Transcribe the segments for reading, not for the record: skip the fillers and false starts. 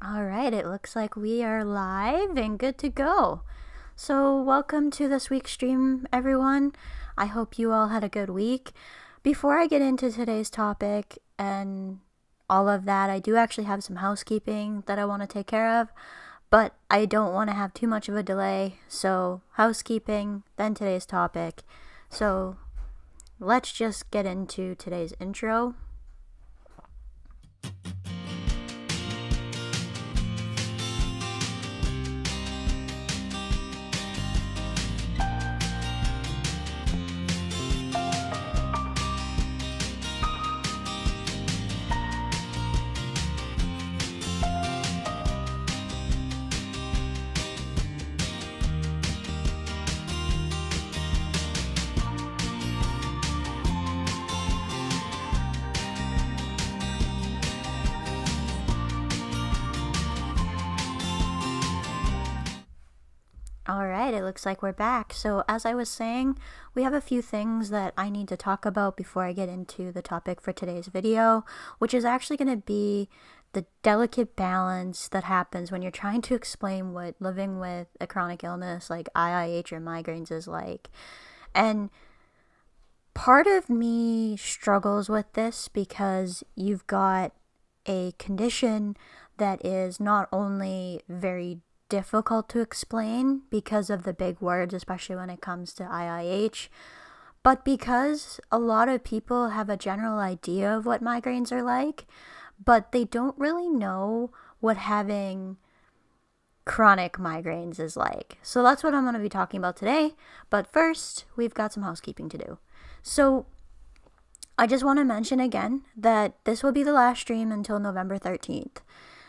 All right, it looks like we are live and good to go. So, welcome to this week's stream, everyone. I hope you all had a good week. Before I get into today's topic and all of that, I do actually have some housekeeping that I want to take care of, but I don't want to have too much of a delay. So, housekeeping, then today's topic. So, let's just get into today's intro. Alright, it looks like we're back. So, as I was saying, we have a few things that I need to talk about before I get into the topic for today's video, which is actually going to be the delicate balance that happens when you're trying to explain what living with a chronic illness like IIH or migraines is like. And part of me struggles with this because you've got a condition that is not only very difficult to explain because of the big words, especially when it comes to IIH, but because a lot of people have a general idea of what migraines are like, but they don't really know what having chronic migraines is like. So that's what I'm going to be talking about today. But first, we've got some housekeeping to do. So I just want to mention again that this will be the last stream until November 13th.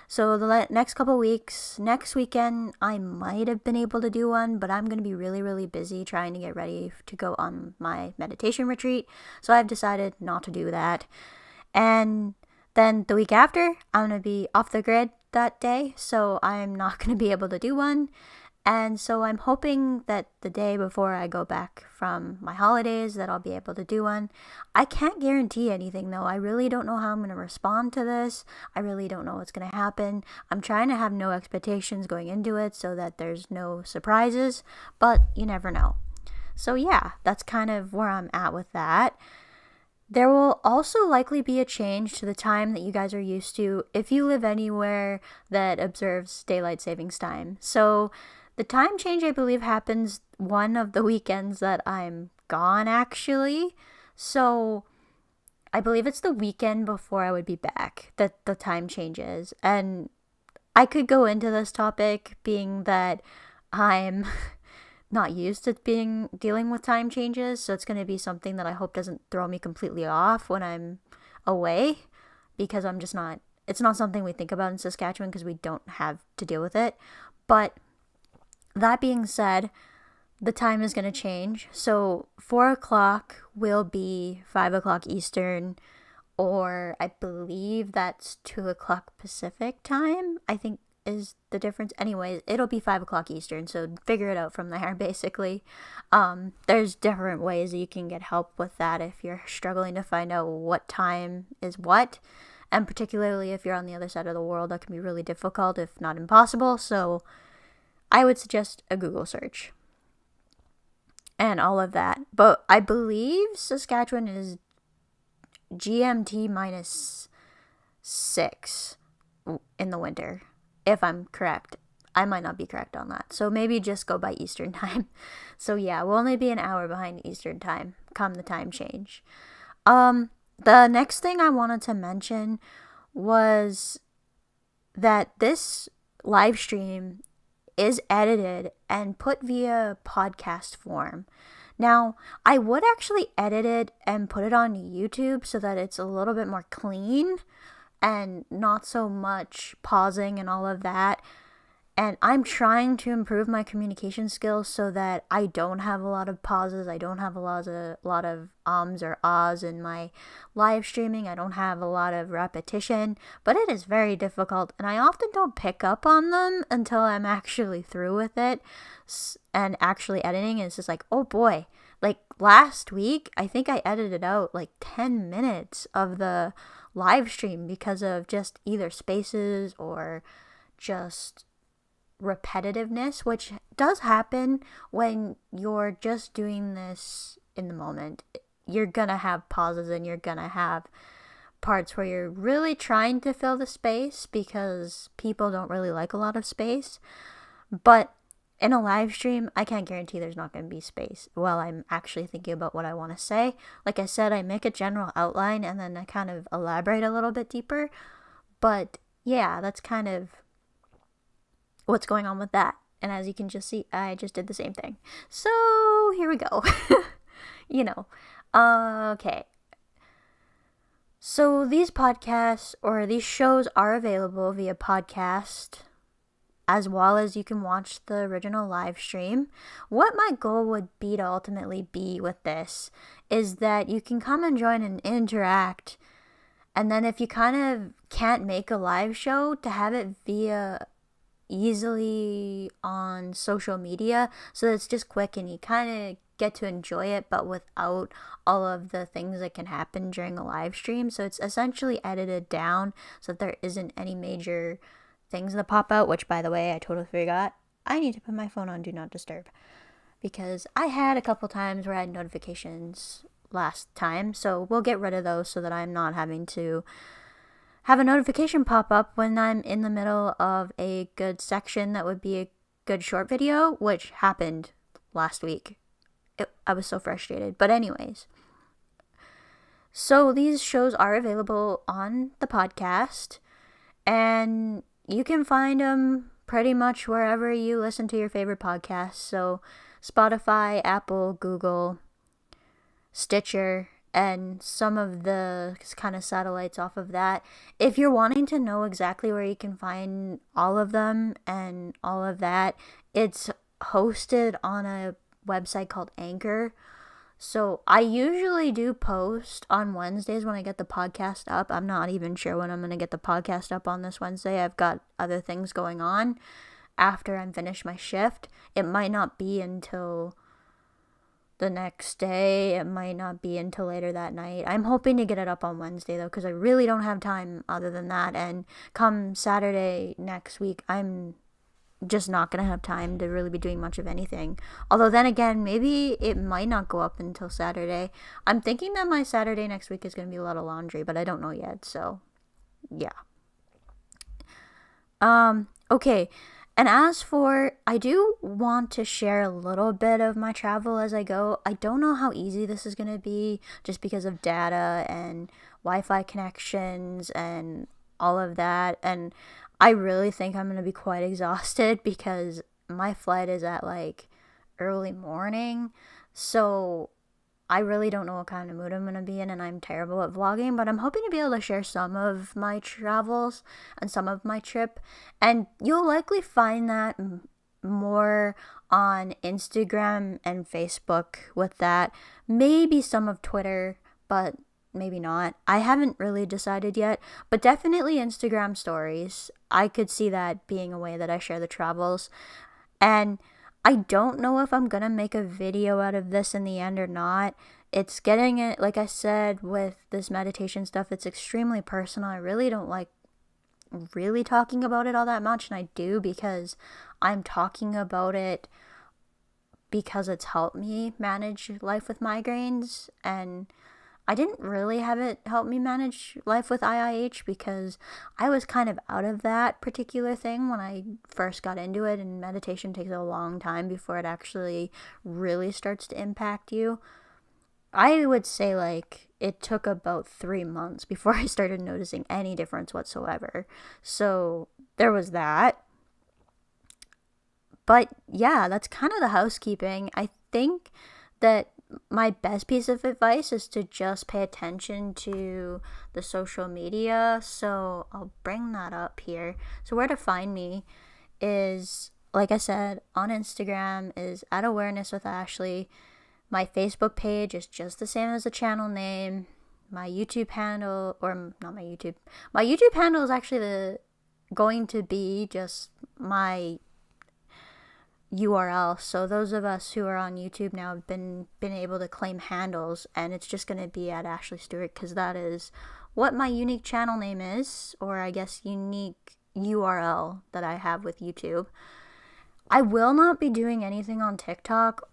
So the next couple weeks, next weekend, I might have been able to do one, but I'm going to be really, really busy trying to get ready to go on my meditation retreat. So I've decided not to do that. And then the week after, I'm going to be off the grid that day, so I'm not going to be able to do one. And so I'm hoping that the day before I go back from my holidays that I'll be able to do one. I can't guarantee anything though. I really don't know how I'm going to respond to this. I really don't know what's going to happen. I'm trying to have no expectations going into it so that there's no surprises, but you never know. So yeah, that's kind of where I'm at with that. There will also likely be a change to the time that you guys are used to if you live anywhere that observes daylight savings time. So the time change, I believe, happens one of the weekends that I'm gone, actually. So I believe it's the weekend before I would be back that the time changes. And I could go into this topic being that I'm not used to dealing with time changes, so it's going to be something that I hope doesn't throw me completely off when I'm away, because it's not something we think about in Saskatchewan because we don't have to deal with it. But that being said, the time is going to change. So 4 o'clock will be 5 o'clock Eastern, or I believe that's 2 o'clock Pacific time, I think is the difference. Anyways, it'll be 5 o'clock Eastern, so figure it out from there, basically. There's different ways that you can get help with that if you're struggling to find out what time is what. And particularly if you're on the other side of the world, that can be really difficult, if not impossible. So I would suggest a Google search and all of that. But I believe Saskatchewan is GMT minus 6 in the winter, if I'm correct. I might not be correct on that. So maybe just go by Eastern time. So yeah, we'll only be an hour behind Eastern time come the time change. The next thing I wanted to mention was that this live stream is edited and put via podcast form. Now, I would actually edit it and put it on YouTube so that it's a little bit more clean and not so much pausing and all of that. And I'm trying to improve my communication skills so that I don't have a lot of pauses. I don't have a lot of ums or ahs in my live streaming. I don't have a lot of repetition, but it is very difficult, and I often don't pick up on them until I'm actually through with it and actually editing. And it's just like, oh boy, like last week, I think I edited out like 10 minutes of the live stream because of just either spaces or just repetitiveness, which does happen when you're just doing this in the moment. You're gonna have pauses and you're gonna have parts where you're really trying to fill the space because people don't really like a lot of space. But in a live stream, I can't guarantee there's not going to be space while I'm actually thinking about what I want to say. Like I said, I make a general outline and then I kind of elaborate a little bit deeper. But yeah, that's kind of what's going on with that. And as you can just see, I just did the same thing. So here we go. Okay. So these podcasts or these shows are available via podcast, as well as you can watch the original live stream. What my goal would be to ultimately be with this is that you can come and join and interact. And then if you kind of can't make a live show, to have it via easily on social media so that it's just quick and you kind of get to enjoy it, but without all of the things that can happen during a live stream. So it's essentially edited down so that there isn't any major things that pop out, which, by the way, I totally forgot. I need to put my phone on Do Not Disturb because I had a couple times where I had notifications last time, so we'll get rid of those so that I'm not having to have a notification pop up when I'm in the middle of a good section that would be a good short video, which happened last week. I was so frustrated. But anyways, so these shows are available on the podcast, and you can find them pretty much wherever you listen to your favorite podcasts. So Spotify, Apple, Google, Stitcher, and some of the kind of satellites off of that. If you're wanting to know exactly where you can find all of them and all of that, it's hosted on a website called Anchor. So I usually do post on Wednesdays when I get the podcast up. I'm not even sure when I'm going to get the podcast up on this Wednesday. I've got other things going on after I'm finished my shift. It might not be until the next day. It might not be until later that night. I'm hoping to get it up on Wednesday though, because I really don't have time other than that. And come Saturday next week, I'm just not gonna have time to really be doing much of anything. Although then again, maybe it might not go up until Saturday. I'm thinking that my Saturday next week is gonna be a lot of laundry, but I don't know yet. So yeah. Okay. And as for, I do want to share a little bit of my travel as I go. I don't know how easy this is going to be just because of data and Wi-Fi connections and all of that. And I really think I'm going to be quite exhausted because my flight is at like early morning. So I really don't know what kind of mood I'm going to be in, and I'm terrible at vlogging, but I'm hoping to be able to share some of my travels and some of my trip, and you'll likely find that more on Instagram and Facebook with that. Maybe some of Twitter, but maybe not. I haven't really decided yet, but definitely Instagram stories. I could see that being a way that I share the travels, and I don't know if I'm gonna make a video out of this in the end or not. It's getting it, like I said, with this meditation stuff, it's extremely personal. I really don't like really talking about it all that much, and I do because I'm talking about it because it's helped me manage life with migraines, and I didn't really have it help me manage life with IIH because I was kind of out of that particular thing when I first got into it, and meditation takes a long time before it actually really starts to impact you. I would say like it took about 3 months before I started noticing any difference whatsoever. So there was that. But yeah, that's kind of the housekeeping. I think that my best piece of advice is to just pay attention to the social media. So I'll bring that up here. So where to find me is, like I said, on Instagram is @awareness with Ashley. My Facebook page is just the same as the channel name. My YouTube handle, or not my YouTube handle is actually going to be just my URL. So those of us who are on YouTube now have been able to claim handles, and it's just going to be @Ashley Stewart because that is what my unique channel name is, or I guess unique URL that I have with YouTube. I will not be doing anything on TikTok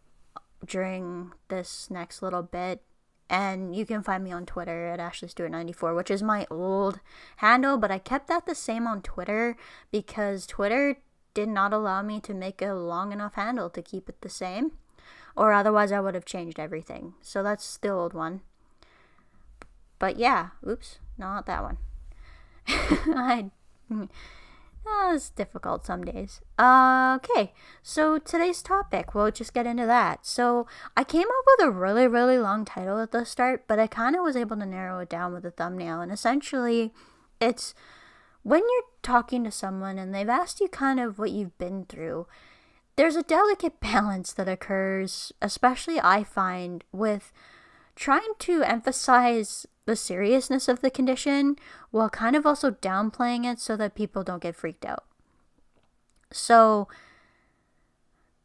during this next little bit. And you can find me on Twitter at AshleyStewart94, which is my old handle, but I kept that the same on Twitter because Twitter did not allow me to make a long enough handle to keep it the same, or otherwise I would have changed everything. So that's the old one. But yeah, oops, not that one. It's difficult some days. Okay, so today's topic, we'll just get into that. So I came up with a really, really long title at the start, but I kind of was able to narrow it down with a thumbnail. And essentially, it's when you're talking to someone and they've asked you kind of what you've been through, there's a delicate balance that occurs, especially I find, with trying to emphasize the seriousness of the condition while kind of also downplaying it so that people don't get freaked out. So,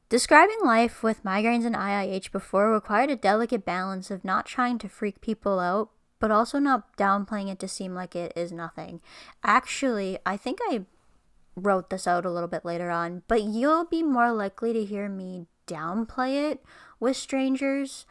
describing life with migraines and IIH before required a delicate balance of not trying to freak people out, but also not downplaying it to seem like it is nothing. Actually, I think I wrote this out a little bit later on, but you'll be more likely to hear me downplay it with strangers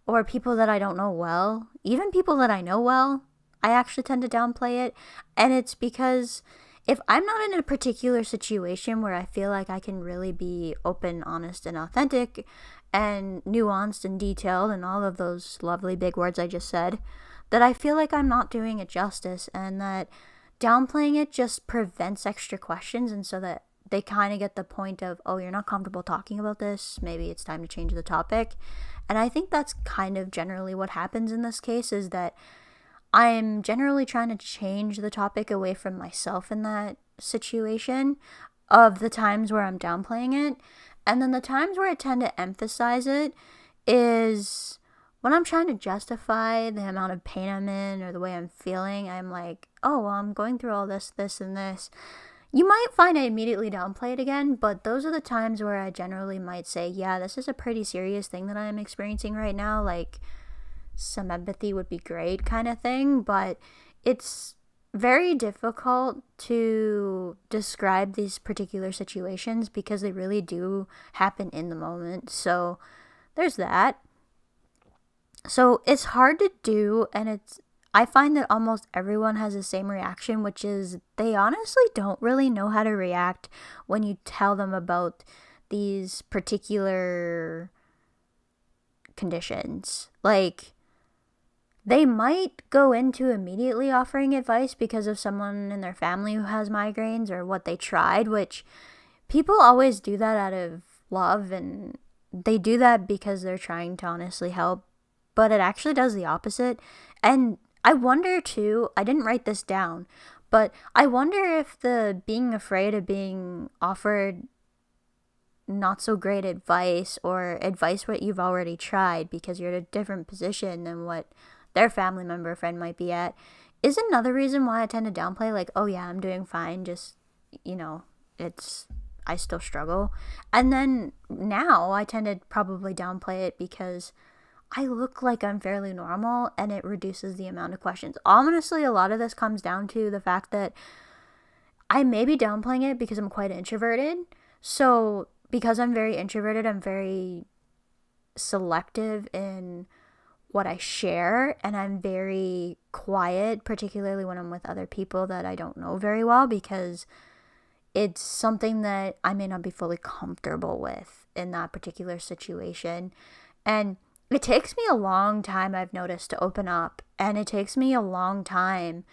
or people that I don't know well. Even people that I know well, I actually tend to downplay it. And it's because if I'm not in a particular situation where I feel like I can really be open, honest, and authentic, and nuanced and detailed, and all of those lovely big words I just said, that I feel like I'm not doing it justice, and that downplaying it just prevents extra questions, and so that they kind of get the point of, oh, you're not comfortable talking about this, maybe it's time to change the topic. And I think that's kind of generally what happens in this case, is that I'm generally trying to change the topic away from myself in that situation of the times where I'm downplaying it. And then the times where I tend to emphasize it is when I'm trying to justify the amount of pain I'm in or the way I'm feeling. I'm like, oh, well, I'm going through all this, and this. You might find I immediately downplay it again, but those are the times where I generally might say, yeah, this is a pretty serious thing that I'm experiencing right now. Like, some empathy would be great kind of thing. But it's very difficult to describe these particular situations because they really do happen in the moment. So there's that. So it's hard to do, and I find that almost everyone has the same reaction, which is they honestly don't really know how to react when you tell them about these particular conditions. Like, they might go into immediately offering advice because of someone in their family who has migraines or what they tried, which people always do that out of love, and they do that because they're trying to honestly help, but it actually does the opposite. And I wonder too, I didn't write this down, but I wonder if the being afraid of being offered not so great advice, or advice what you've already tried because you're at a different position than what their family member or friend might be at, is another reason why I tend to downplay, like, oh yeah, I'm doing fine, just, I still struggle. And then now I tend to probably downplay it because I look like I'm fairly normal, and it reduces the amount of questions. Honestly, a lot of this comes down to the fact that I may be downplaying it because I'm quite introverted. So because I'm very introverted, I'm very selective in what I share, and I'm very quiet, particularly when I'm with other people that I don't know very well, because it's something that I may not be fully comfortable with in that particular situation. And it takes me a long time, I've noticed, to open up, and it takes me a long time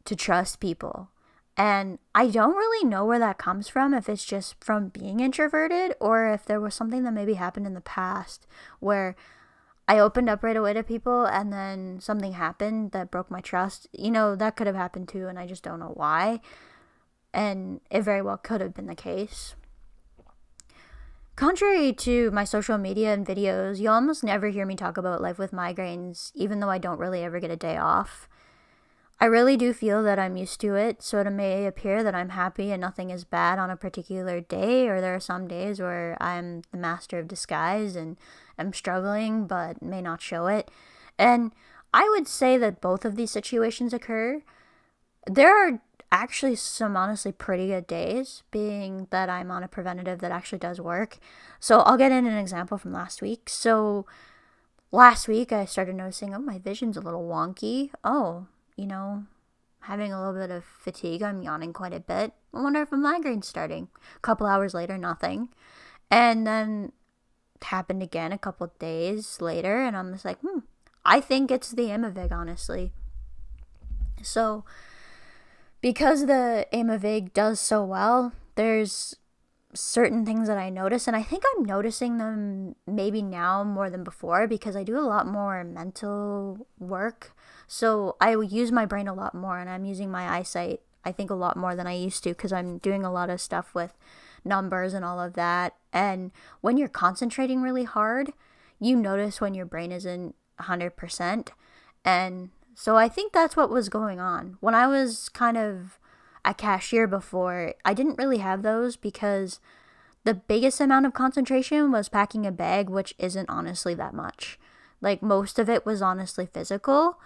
to trust people. And I don't really know where that comes from, if it's just from being introverted, or if there was something that maybe happened in the past where I opened up right away to people and then something happened that broke my trust. That could have happened too, and I just don't know why. And it very well could have been the case. Contrary to my social media and videos, you almost never hear me talk about life with migraines, even though I don't really ever get a day off. I really do feel that I'm used to it, so it may appear that I'm happy and nothing is bad on a particular day, or there are some days where I'm the master of disguise and I'm struggling but may not show it. And I would say that both of these situations occur. There are actually some honestly pretty good days, being that I'm on a preventative that actually does work. So I'll get in an example from last week. So last week I started noticing, oh, my vision's a little wonky. Oh, having a little bit of fatigue. I'm yawning quite a bit. I wonder if a migraine's starting. A couple hours later, nothing. And then it happened again a couple days later, and I'm just like, I think it's the Aimovig, honestly. So because the Aimovig does so well, there's certain things that I notice, and I think I'm noticing them maybe now more than before because I do a lot more mental work. So I use my brain a lot more, and I'm using my eyesight, I think, a lot more than I used to because I'm doing a lot of stuff with numbers and all of that. And when you're concentrating really hard, you notice when your brain isn't 100%. And so I think that's what was going on. When I was kind of a cashier before, I didn't really have those because the biggest amount of concentration was packing a bag, which isn't honestly that much. Like, most of it was honestly physical.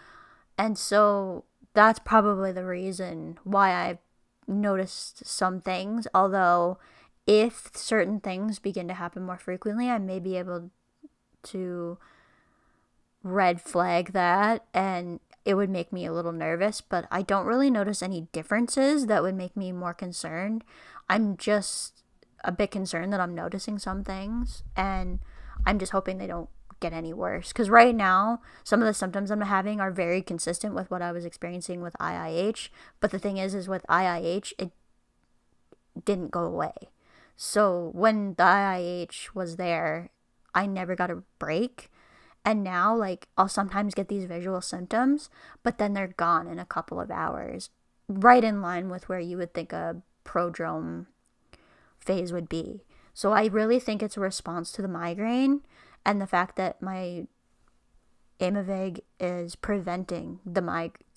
And so that's probably the reason why I noticed some things. Although, if certain things begin to happen more frequently, I may be able to red flag that, and it would make me a little nervous, but I don't really notice any differences that would make me more concerned. I'm just a bit concerned that I'm noticing some things, and I'm just hoping they don't get any worse. Because right now, some of the symptoms I'm having are very consistent with what I was experiencing with IIH, but the thing is with IIH, it didn't go away. So when the IIH was there, I never got a break. And now, like, I'll sometimes get these visual symptoms, but then they're gone in a couple of hours. Right in line with where you would think a prodrome phase would be. So I really think it's a response to the migraine and the fact that my Aimovig is preventing the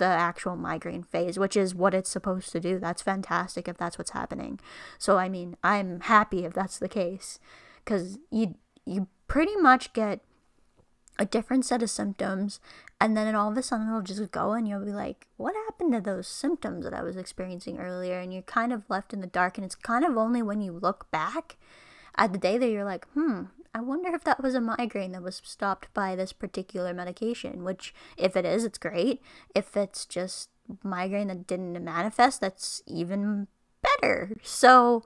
actual migraine phase, which is what it's supposed to do. That's fantastic if that's what's happening. So, I mean, I'm happy if that's the case, because you pretty much get a different set of symptoms, and then all of a sudden it'll just go, and you'll be like, what happened to those symptoms that I was experiencing earlier? And you're kind of left in the dark, and it's kind of only when you look back at the day that you're like, I wonder if that was a migraine that was stopped by this particular medication, which, if it is, it's great. If it's just migraine that didn't manifest, that's even better. So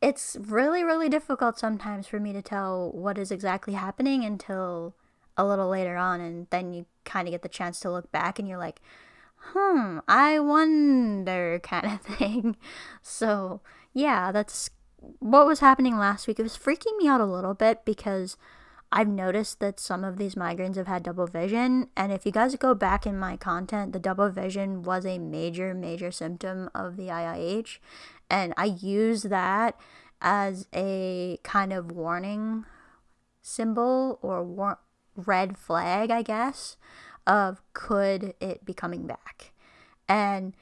it's really, really difficult sometimes for me to tell what is exactly happening until a little later on, and then you kind of get the chance to look back and you're like, I wonder, kind of thing. So yeah, that's what was happening last week. It was freaking me out a little bit because I've noticed that some of these migraines have had double vision, and if you guys go back in my content, the double vision was a major symptom of the IIH, and I use that as a kind of warning symbol or red flag, I guess, of could it be coming back. And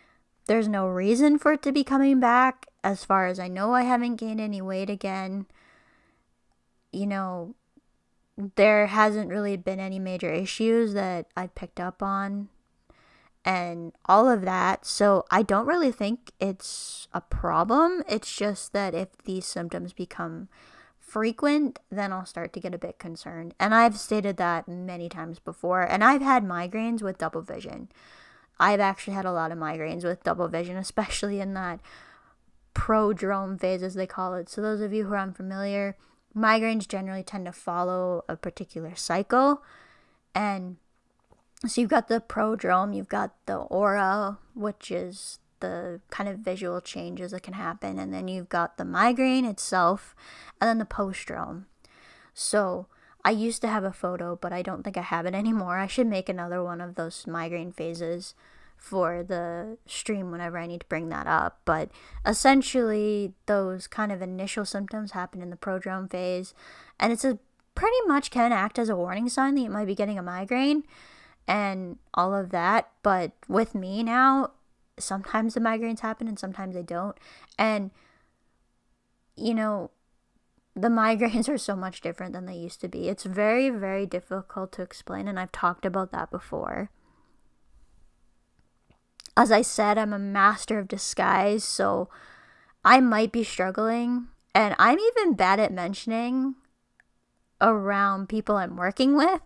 there's no reason for it to be coming back. As far as I know, I haven't gained any weight again. There hasn't really been any major issues that I picked up on and all of that. So I don't really think it's a problem. It's just that if these symptoms become frequent, then I'll start to get a bit concerned. And I've stated that many times before. And I've had migraines with double vision. I've actually had a lot of migraines with double vision, especially in that prodrome phase, as they call it. So those of you who are unfamiliar, migraines generally tend to follow a particular cycle. And so you've got the prodrome, you've got the aura, which is the kind of visual changes that can happen, and then you've got the migraine itself, and then the postdrome. So I used to have a photo, but I don't think I have it anymore. I should make another one of those migraine phases for the stream whenever I need to bring that up. But essentially, those kind of initial symptoms happen in the prodrome phase, and it's pretty much can act as a warning sign that you might be getting a migraine and all of that. But with me now, sometimes the migraines happen and sometimes they don't. And, the migraines are so much different than they used to be. It's very, very difficult to explain, and I've talked about that before. As I said, I'm a master of disguise, so I might be struggling, and I'm even bad at mentioning around people I'm working with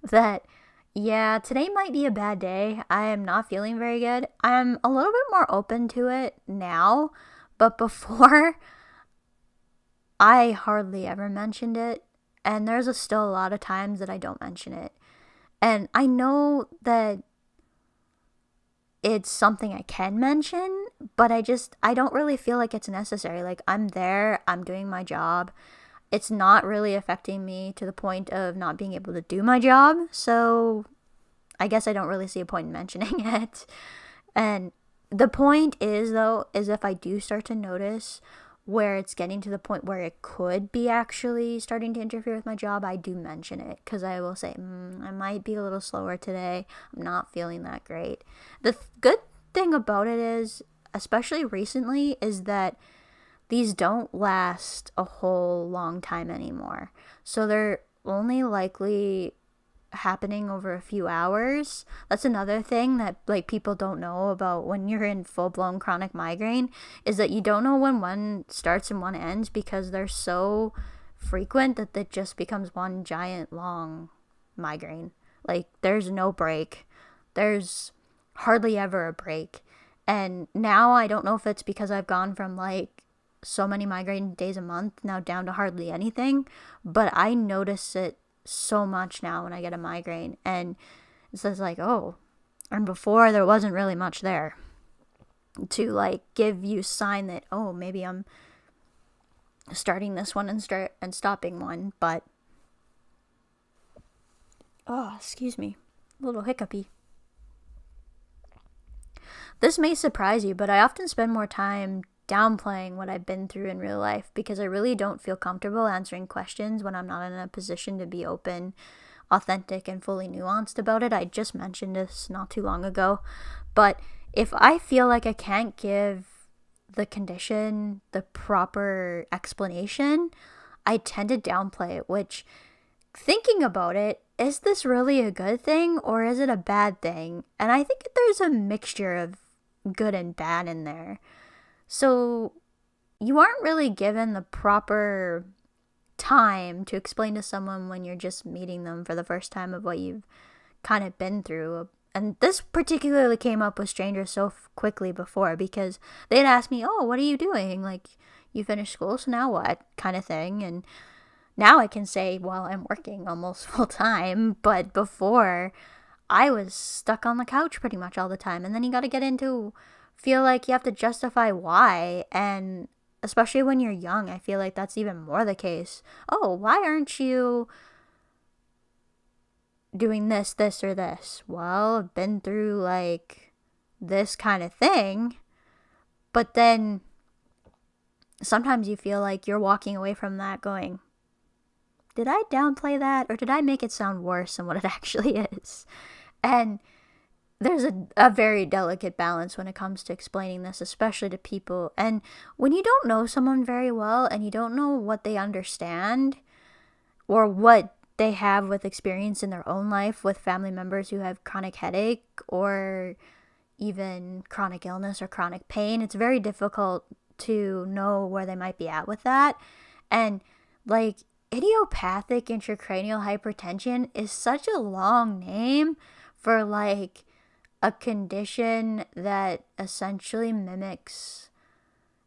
that, yeah, today might be a bad day. I am not feeling very good. I'm a little bit more open to it now, but before, I hardly ever mentioned it, and there's still a lot of times that I don't mention it. And I know that it's something I can mention, but I don't really feel like it's necessary. Like, I'm there, I'm doing my job. It's not really affecting me to the point of not being able to do my job, so I guess I don't really see a point in mentioning it. And the point is, though, is if I do start to notice where it's getting to the point where it could be actually starting to interfere with my job, I do mention it, because I will say, I might be a little slower today. I'm not feeling that great. The good thing about it is, especially recently, is that these don't last a whole long time anymore. So they're only likely happening over a few hours. That's another thing that like people don't know about when you're in full-blown chronic migraine, is that you don't know when one starts and one ends, because they're so frequent that it just becomes one giant long migraine. Like, there's no break. There's hardly ever a break. And now I don't know if it's because I've gone from like so many migraine days a month now down to hardly anything, but I notice it so much now when I get a migraine, and it's just like, oh, and before there wasn't really much there to like give you sign that, oh, maybe I'm starting this one and stopping one. But oh, excuse me, a little hiccupy. This may surprise you, but I often spend more time downplaying what I've been through in real life, because I really don't feel comfortable answering questions when I'm not in a position to be open, authentic, and fully nuanced about it. I just mentioned this not too long ago, but if I feel like I can't give the condition the proper explanation, I tend to downplay it, which, thinking about it, is this really a good thing or is it a bad thing? And I think there's a mixture of good and bad in there. So you aren't really given the proper time to explain to someone when you're just meeting them for the first time of what you've kind of been through. And this particularly came up with strangers so quickly before, because they'd ask me, oh, what are you doing? Like, you finished school, so now what? Kind of thing. And now I can say, well, I'm working almost full time, but before I was stuck on the couch pretty much all the time. And then you got to get into feel like you have to justify why, and especially when you're young, I feel like that's even more the case. Oh, why aren't you doing this, or this? Well, I've been through like this kind of thing. But then sometimes you feel like you're walking away from that going, did I downplay that, or did I make it sound worse than what it actually is? And there's a very delicate balance when it comes to explaining this, especially to people. And when you don't know someone very well and you don't know what they understand or what they have with experience in their own life with family members who have chronic headache or even chronic illness or chronic pain, it's very difficult to know where they might be at with that. And like, idiopathic intracranial hypertension is such a long name for like a condition that essentially mimics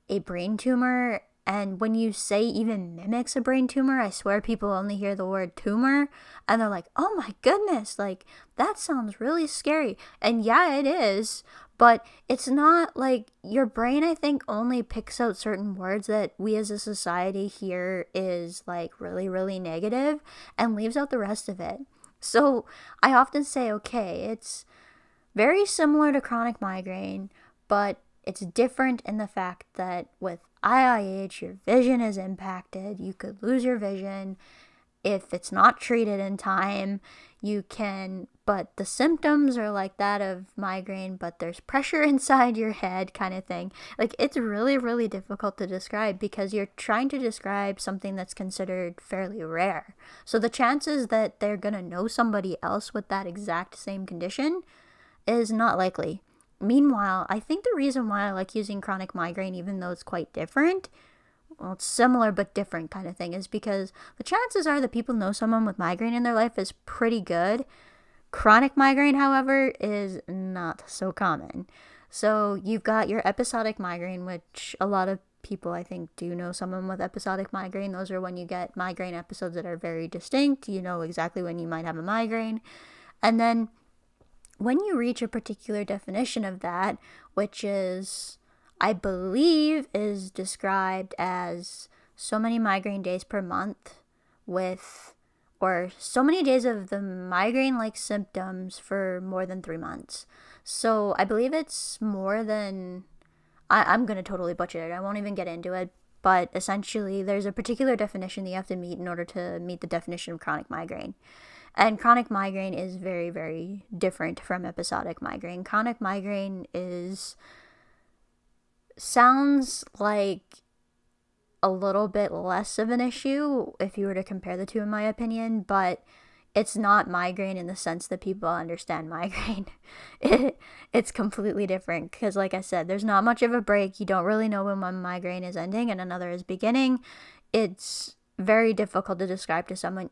a brain tumor. And when you say even mimics a brain tumor, I swear people only hear the word tumor and they're like, oh my goodness, like that sounds really scary. And yeah, it is, but it's not like your brain, I think, only picks out certain words that we as a society hear is like really, really negative and leaves out the rest of it. So I often say, okay, it's very similar to chronic migraine, but it's different in the fact that with IIH, your vision is impacted. You could lose your vision if it's not treated in time. But the symptoms are like that of migraine, but there's pressure inside your head kind of thing. Like, it's really, really difficult to describe because you're trying to describe something that's considered fairly rare. So the chances that they're going to know somebody else with that exact same condition is not likely. Meanwhile, I think the reason why I like using chronic migraine, even though it's quite different, well, it's similar but different kind of thing, is because the chances are that people know someone with migraine in their life is pretty good. Chronic migraine, however, is not so common. So you've got your episodic migraine, which a lot of people, I think, do know someone with episodic migraine. Those are when you get migraine episodes that are very distinct. You know exactly when you might have a migraine. And then when you reach a particular definition of that, which is, I believe, is described as so many migraine days per month with, or so many days of the migraine-like symptoms for more than 3 months. So I believe it's more than, I'm going to totally butcher it. I won't even get into it. But essentially, there's a particular definition that you have to meet in order to meet the definition of chronic migraine. And chronic migraine is very, very different from episodic migraine. Chronic migraine sounds like a little bit less of an issue if you were to compare the two, in my opinion, but it's not migraine in the sense that people understand migraine. It's completely different because, like I said, there's not much of a break. You don't really know when one migraine is ending and another is beginning. It's very difficult to describe to someone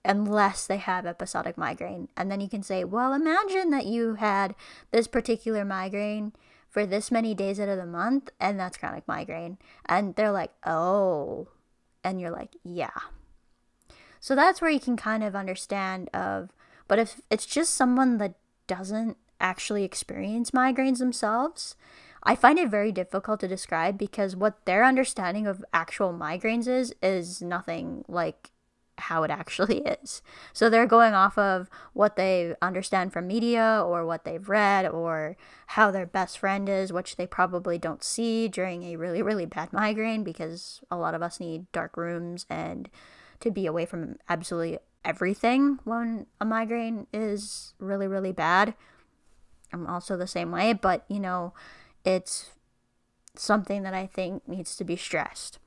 unless they have episodic migraine. And then you can say, well, imagine that you had this particular migraine for this many days out of the month, and that's chronic migraine. And they're like, oh. And you're like, yeah. So that's where you can kind of understand but if it's just someone that doesn't actually experience migraines themselves, I find it very difficult to describe because what their understanding of actual migraines is nothing like how it actually is. So they're going off of what they understand from media or what they've read or how their best friend is, which they probably don't see during a really, really bad migraine because a lot of us need dark rooms and to be away from absolutely everything when a migraine is really, really bad. I'm also the same way, but it's something that I think needs to be stressed.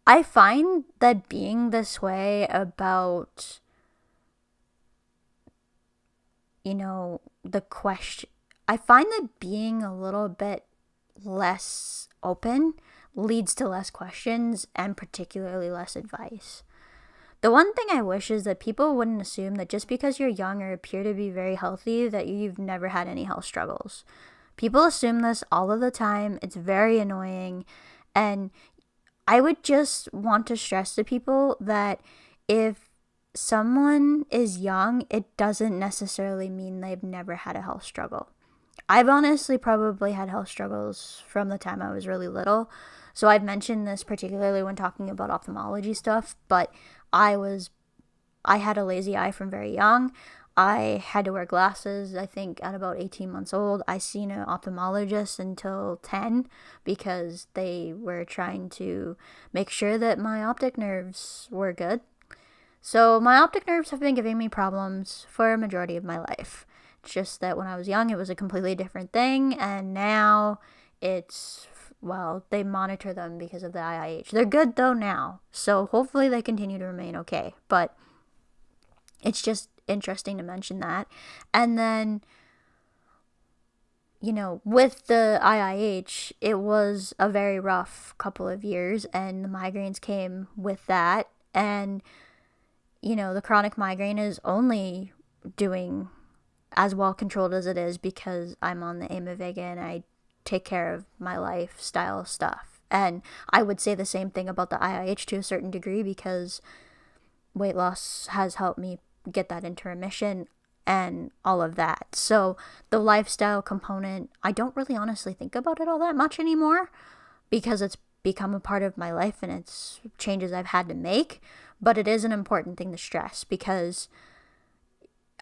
I find that being this way about, the question, I find that being a little bit less open leads to less questions and particularly less advice. The one thing I wish is that people wouldn't assume that just because you're young or appear to be very healthy that you've never had any health struggles. People assume this all of the time. It's very annoying. And I would just want to stress to people that if someone is young, it doesn't necessarily mean they've never had a health struggle. I've honestly probably had health struggles from the time I was really little. So I've mentioned this particularly when talking about ophthalmology stuff, but I had a lazy eye from very young. I had to wear glasses, I think, at about 18 months old. I seen an ophthalmologist until 10 because they were trying to make sure that my optic nerves were good. So my optic nerves have been giving me problems for a majority of my life. It's just that when I was young, it was a completely different thing, and now they monitor them because of the IIH. They're good, though, now, so hopefully they continue to remain okay, but it's just interesting to mention that. And then, with the IIH, it was a very rough couple of years, and the migraines came with that, and, the chronic migraine is only doing as well controlled as it is because I'm on the Aimovig and I take care of my lifestyle stuff. And I would say the same thing about the IIH to a certain degree because weight loss has helped me get that into remission and all of that. So the lifestyle component, I don't really honestly think about it all that much anymore because it's become a part of my life and it's changes I've had to make. But it is an important thing to stress because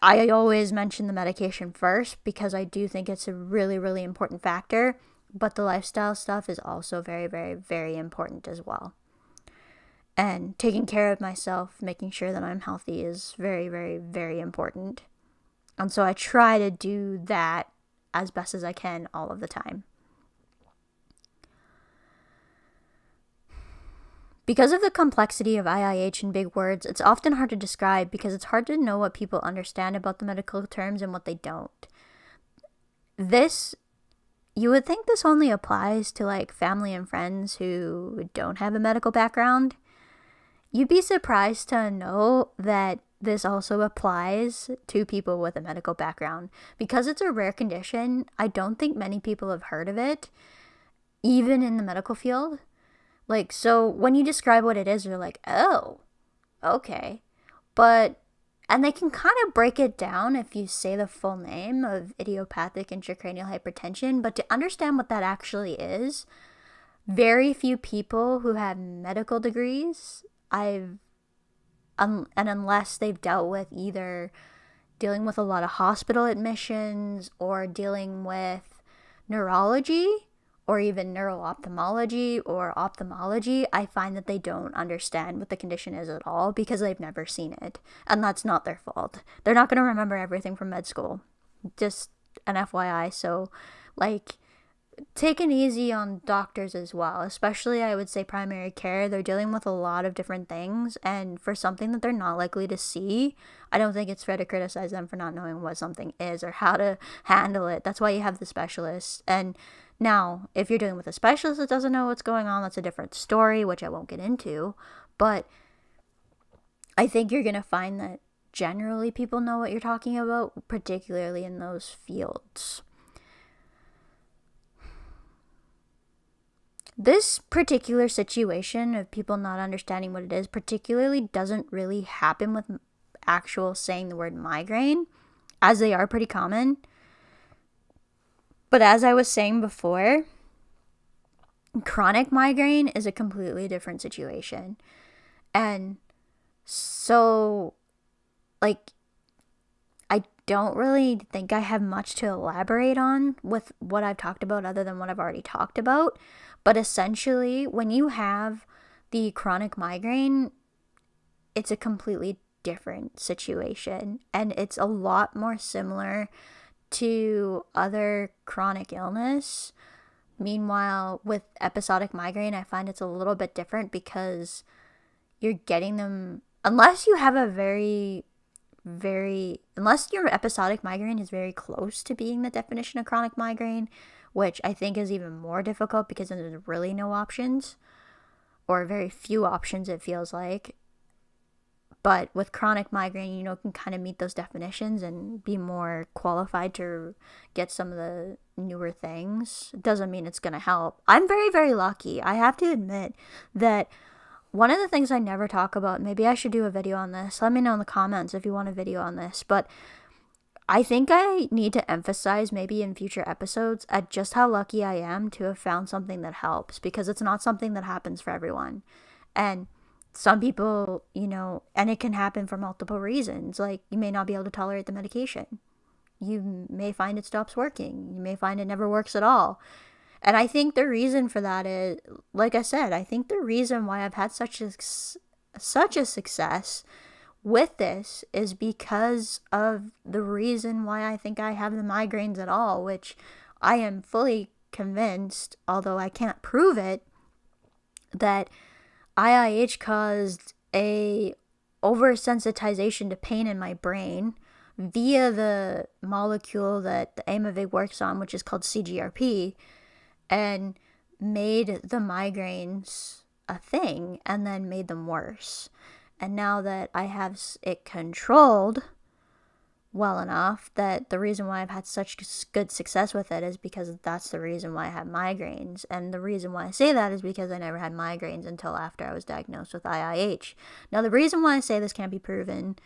I always mention the medication first because I do think it's a really, really important factor. But the lifestyle stuff is also very, very, very important as well. And taking care of myself, making sure that I'm healthy is very, very, very important. And so I try to do that as best as I can all of the time. Because of the complexity of IIH and big words, it's often hard to describe because it's hard to know what people understand about the medical terms and what they don't. You would think this only applies to like family and friends who don't have a medical background. You'd be surprised to know that this also applies to people with a medical background. Because it's a rare condition, I don't think many people have heard of it, even in the medical field. Like, so when you describe what it is, you're like, oh, okay. And they can kind of break it down if you say the full name of idiopathic intracranial hypertension. But to understand what that actually is, very few people who have medical degrees, and unless they've dealt with either dealing with a lot of hospital admissions or dealing with neurology or even neuro-ophthalmology or ophthalmology, I find that they don't understand what the condition is at all because they've never seen it. And that's not their fault. They're not going to remember everything from med school. Just an FYI. So, like, take it easy on doctors as well. Especially, I would say, primary care. They're dealing with a lot of different things. And for something that they're not likely to see, I don't think it's fair to criticize them for not knowing what something is or how to handle it. That's why you have the specialists. And now, if you're dealing with a specialist that doesn't know what's going on, that's a different story, which I won't get into. But I think you're going to find that generally people know what you're talking about, particularly in those fields. This particular situation of people not understanding what it is particularly doesn't really happen with actual saying the word migraine, as they are pretty common. But as I was saying before, chronic migraine is a completely different situation. And so, like, I don't really think I have much to elaborate on with what I've talked about other than what I've already talked about. But essentially, when you have the chronic migraine, it's a completely different situation. And it's a lot more similar to other chronic illness. Meanwhile, with episodic migraine, I find it's a little bit different because you're getting them, unless you have unless your episodic migraine is very close to being the definition of chronic migraine, which I think is even more difficult because there's really no options, or very few options, it feels like. But with chronic migraine, you can kind of meet those definitions and be more qualified to get some of the newer things. It doesn't mean it's going to help. I'm very, very lucky. I have to admit that one of the things I never talk about, maybe I should do a video on this. Let me know in the comments if you want a video on this. But I think I need to emphasize maybe in future episodes at just how lucky I am to have found something that helps, because it's not something that happens for everyone. And some people, and it can happen for multiple reasons. Like, you may not be able to tolerate the medication. You may find it stops working. You may find it never works at all. And I think the reason for that is, like I said, I think the reason why I've had such a success with this is because of the reason why I think I have the migraines at all, which I am fully convinced, although I can't prove it, that IIH caused a oversensitization to pain in my brain via the molecule that the Aimovig works on, which is called CGRP, and made the migraines a thing and then made them worse. And now that I have it controlled well enough, that the reason why I've had such good success with it is because that's the reason why I have migraines. And the reason why I say that is because I never had migraines until after I was diagnosed with IIH. Now, the reason why I say this can't be proven,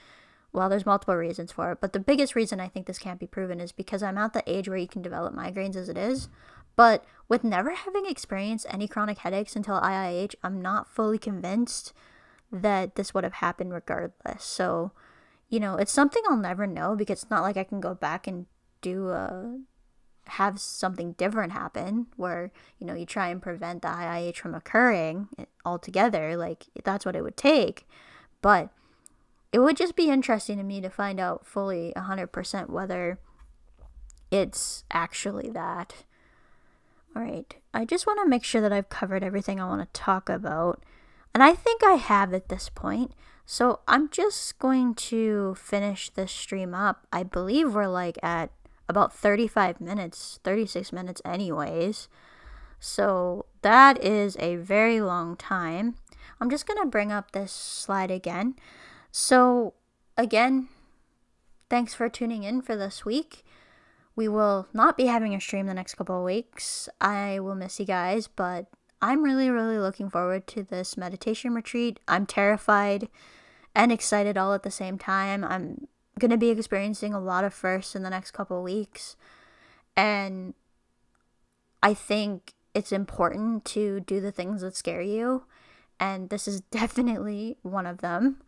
well, there's multiple reasons for it, but the biggest reason I think this can't be proven is because I'm at the age where you can develop migraines as it is. But with never having experienced any chronic headaches until IIH, I'm not fully convinced that this would have happened regardless. So, it's something I'll never know, because it's not like I can go back and have something different happen where, you try and prevent the IIH from occurring altogether. Like, that's what it would take. But it would just be interesting to me to find out fully 100% whether it's actually that. All right. I just want to make sure that I've covered everything I want to talk about. And I think I have at this point. So I'm just going to finish this stream up. I believe we're like at about 35 minutes, 36 minutes anyways. So that is a very long time. I'm just going to bring up this slide again. So again, thanks for tuning in for this week. We will not be having a stream the next couple of weeks. I will miss you guys, but I'm really, really looking forward to this meditation retreat. I'm terrified and excited all at the same time. I'm going to be experiencing a lot of firsts in the next couple of weeks. And I think it's important to do the things that scare you. And this is definitely one of them.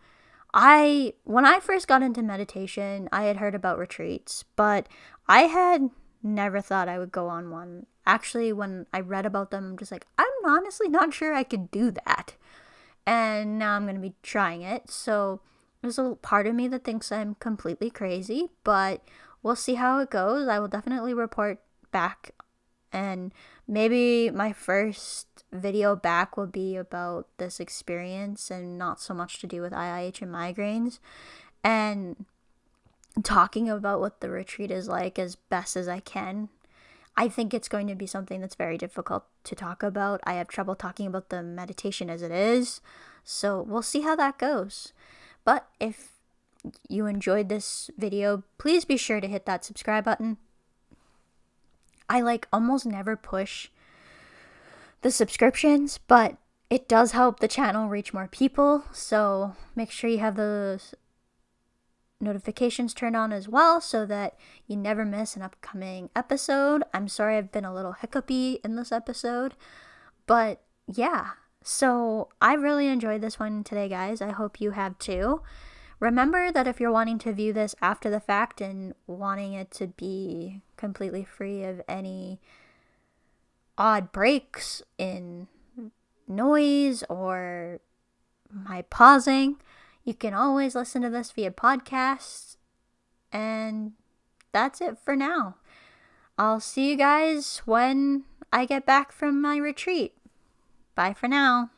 When I first got into meditation, I had heard about retreats, but I had never thought I would go on one. Actually, when I read about them, I'm just like, I'm honestly not sure I could do that. And now I'm going to be trying it. So there's a part of me that thinks I'm completely crazy, but we'll see how it goes. I will definitely report back, and maybe my first video back will be about this experience and not so much to do with IIH and migraines, and talking about what the retreat is like as best as I can. I think it's going to be something that's very difficult to talk about. I have trouble talking about the meditation as it is, so we'll see how that goes. But if you enjoyed this video, please be sure to hit that subscribe button. I almost never push the subscriptions, but it does help the channel reach more people, so make sure you have the notifications turned on as well so that you never miss an upcoming episode. I'm sorry I've been a little hiccupy in this episode, but yeah, so I really enjoyed this one today, guys. I hope you have too. Remember that if you're wanting to view this after the fact and wanting it to be completely free of any odd breaks in noise or my pausing, you can always listen to this via podcast. And that's it for now. I'll see you guys when I get back from my retreat. Bye for now.